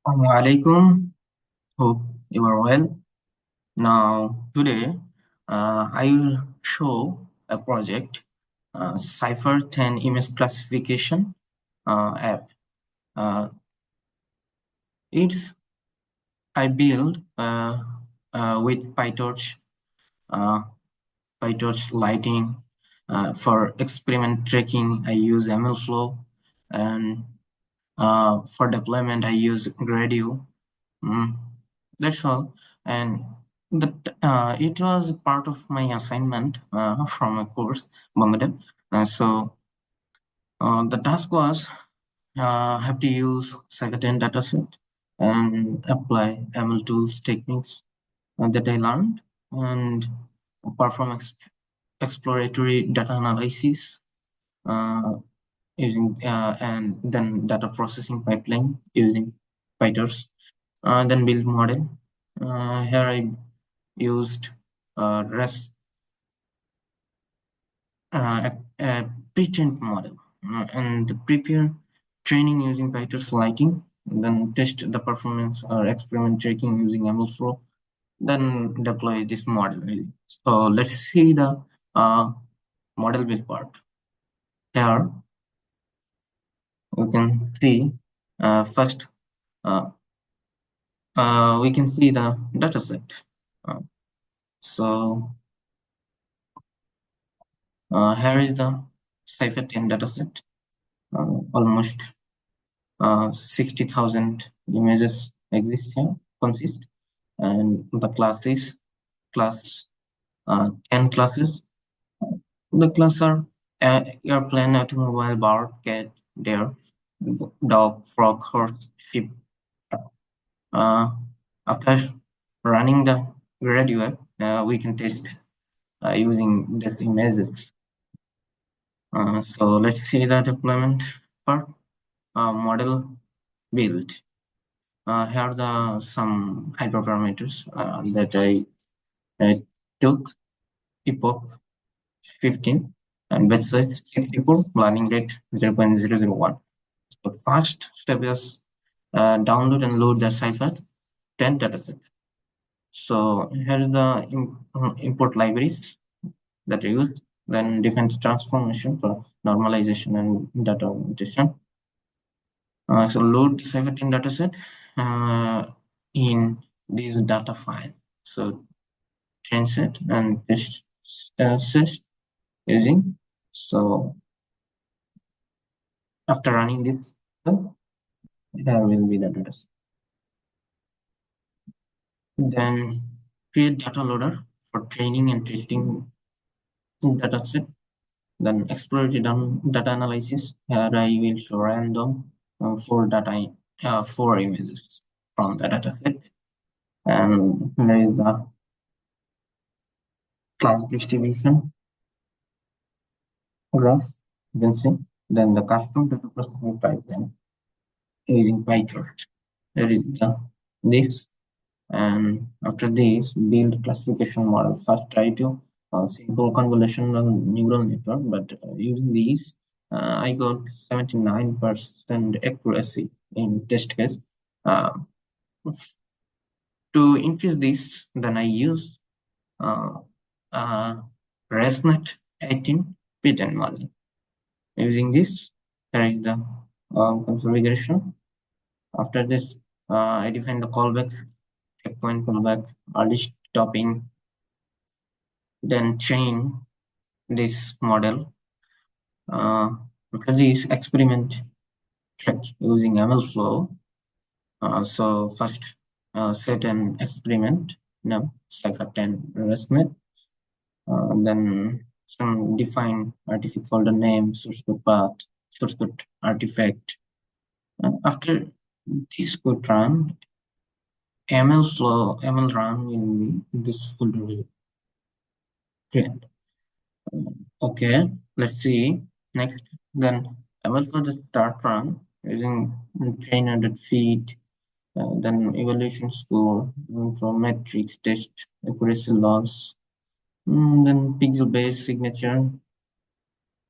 Assalamualaikum. Hope you are well. Now, today, I will show a project, CIFAR-10 image classification app. It's I build with uh, PyTorch Lightning. For experiment tracking, I use MLflow, and for deployment, I use Gradio. Mm, that's all. And it was part of my assignment from a course, Bangladesh. The task was have to use CIFAR-10 dataset and apply ML tools techniques that I learned and perform exploratory data analysis uh, using and then data processing pipeline using PyTorch. Then build model. Here I used REST, a pretrained model, and prepare training using PyTorch Lightning. Then test the performance or experiment tracking using MLflow. Then deploy this model. So let's see the model build part. Here we can see first uh, we can see the dataset. Uh, so here is the CIFAR-10 dataset. Almost 60,000 images consist, and the class is class 10 classes. The classes are airplane, automobile, bird, cat, deer, dog, frog, horse, sheep. After running the Gradio, we can test using these images. So let's see the deployment part. Model build. Here are some hyperparameters that I took: epoch 15 and batch size 64, learning rate 0.001. So first step is download and load the CIFAR-10 dataset. So here's the import libraries that I use. Then define transformation for normalization and data augmentation. So load CIFAR-10 dataset in this data file. So change it and test search using. So after running this, there will be the dataset. Then create data loader for training and testing dataset. Then exploratory data analysis. Here I will show random four images from the dataset. And there is the class distribution graph, you can see. Then the custom data processing pipeline using PyTorch. There is this, and after this, build classification model. First, try to simple convolutional neural network, but using these, I got 79% accuracy in test case. To increase this, then I use ResNet 18 P10 model. Using this, there is the configuration. After this, I define the callback, checkpoint callback, early stopping, then train this model. After this, experiment check using MLflow. So first, set an experiment, now CIFAR-10 ResNet. Then some define artifact folder name, source code path, source code artifact. After this code run, ML run will be this folder will create. Okay, let's see next. Then ML for the start run using trainer feed, then evaluation score, from metrics test, accuracy loss, then pixel based signature,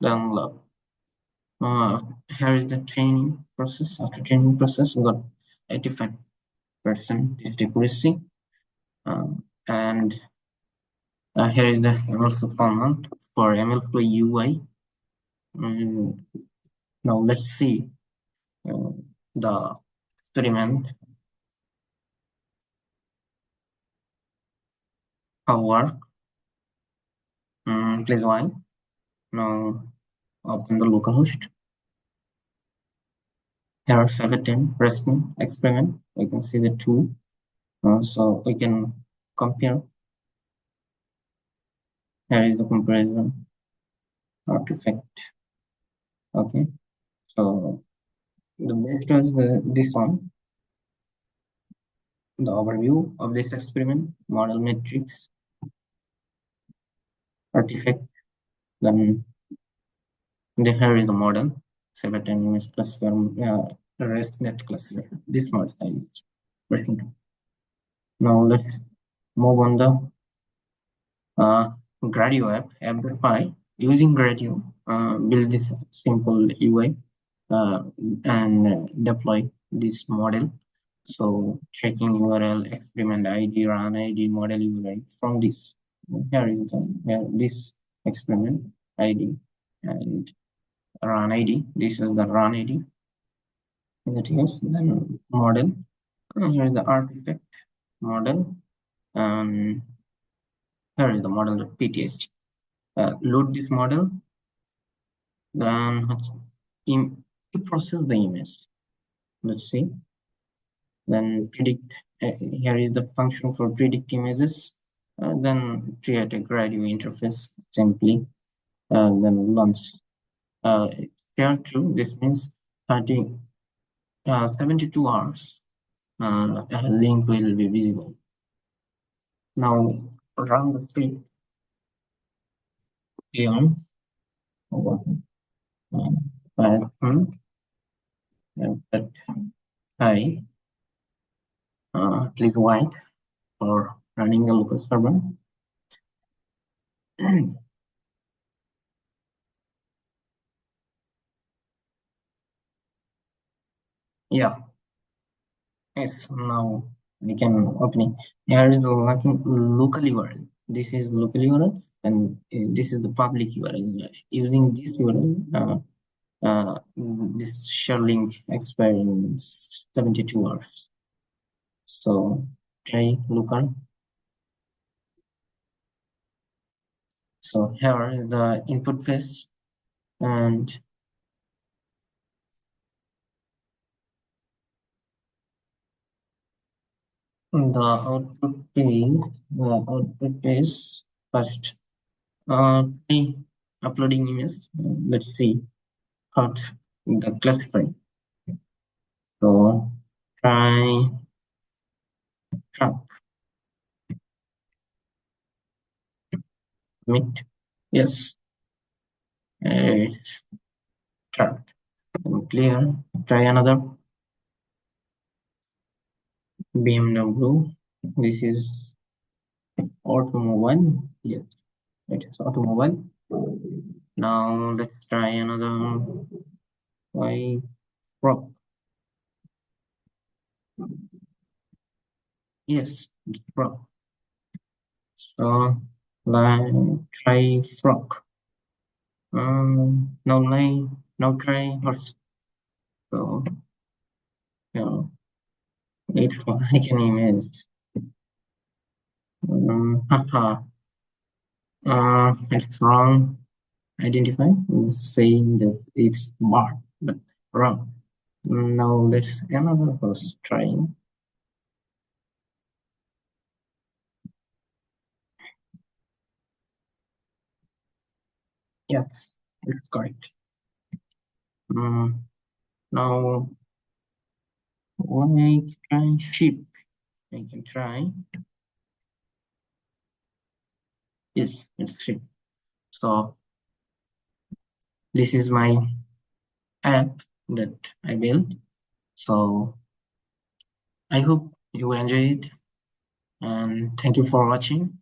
then log. Here is the training process. After training process, we got 85 test accuracy. And here is the MLflow command for MLflow UI. Now let's see the experiment how work. Please wait. Now open the localhost. Here are 17 response experiment. We can see the two, so we can compare. Here is the comparison artifact. Okay, so the best was this one. The overview of this experiment, model matrix, artifact. Then here is the model, CIFAR-10 image classifier, ResNet classifier. This model I used. Version 2. Now let's move on the Gradio app.py. Using Gradio, build this simple UI and deploy this model. So checking URL, experiment ID, run ID, model URI from this. Here is this experiment ID and run ID. This is the run ID that is then model. And here is the artifact model, and here is the model.pts. Load this model, then process the image. Let's see. Then predict. Here is the function for predict images. Then create a Gradio interface simply. Then launch. Share true. This means 72 hours. A link will be visible. Now run the script. Python. Python. Hi. Click white for running a local server. Yeah. Yes. Now we can open it. Here is the local URL. This is local URL, and this is the public URL. Using this URL, this share link expires in 72 hours. So try local. So here is the input phase, and the output is first uploading image. Let's see how the classify. So try track meet. Yes, it's tracked. Clear. Try another BMW. This is automobile. Yes, it is automobile. Now let's try another y prop. Yes, it's prop. So try frog. Now try horse. So yeah, it's I can image. Haha. It's wrong. Identify saying that it's bar, but wrong. Now let's another horse trying. Yes, it's correct. Now I try sheep. I can try. Yes, it's sheep. So this is my app that I built. So I hope you enjoy it, and thank you for watching.